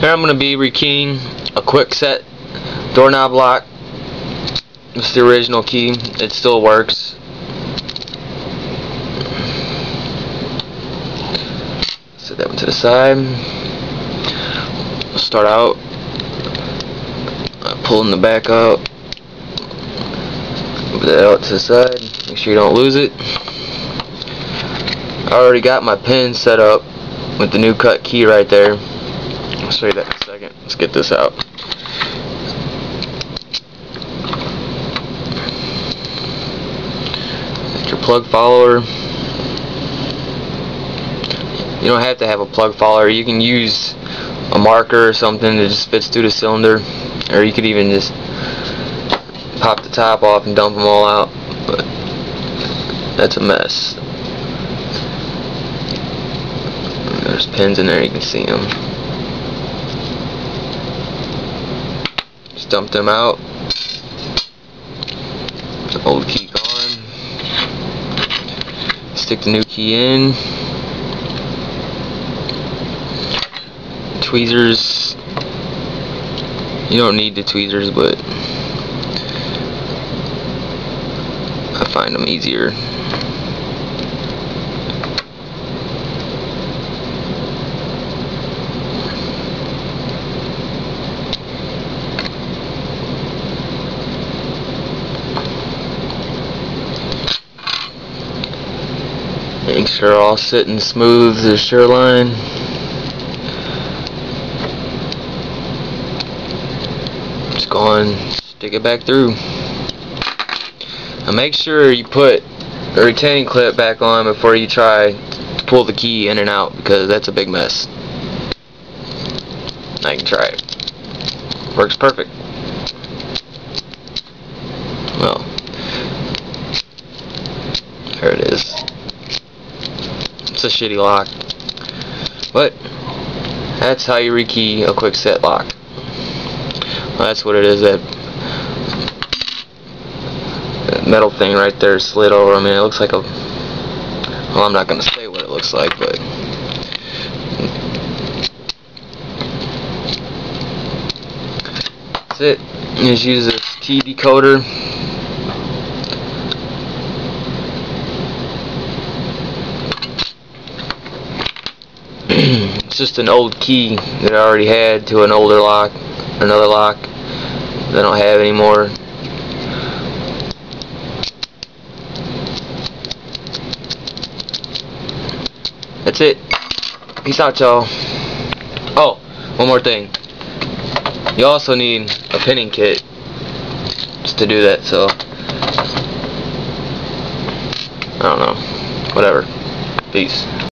Here I'm going to be rekeying a kwikset doorknob lock. This is the original key. It still works. Set that one to the side. Start out pulling the back out. Move that out to the side. Make sure you don't lose it. I already got my pin set up with the new cut key right there. I'll show you that in a second. Let's get this out. Get your plug follower. You don't have to have a plug follower. You can use a marker or something that just fits through the cylinder, or you could even just pop the top off and dump them all out, but that's a mess. There's pins in there, you can see them. Just dump them out. The old key gone. Stick the new key in. Tweezers, you don't need the tweezers, but I find them easier. Make sure they're all sitting smooth as sure line. Just go and stick it back through. Now make sure you put the retaining clip back on before you try to pull the key in and out, because that's a big mess. Now you can try it. Works perfect. Well, there it is. It's a shitty lock, but that's how you rekey a kwikset lock. Well, that's what it is. That metal thing right there slid over. I mean, it looks like a... Well, I'm not going to say what it looks like, but... That's it. You just use this key decoder. It's just an old key that I already had to an older lock, another lock that I don't have anymore. That's it. Peace out, y'all. Oh, one more thing. You also need a pinning kit just to do that, so I don't know. Whatever. Peace.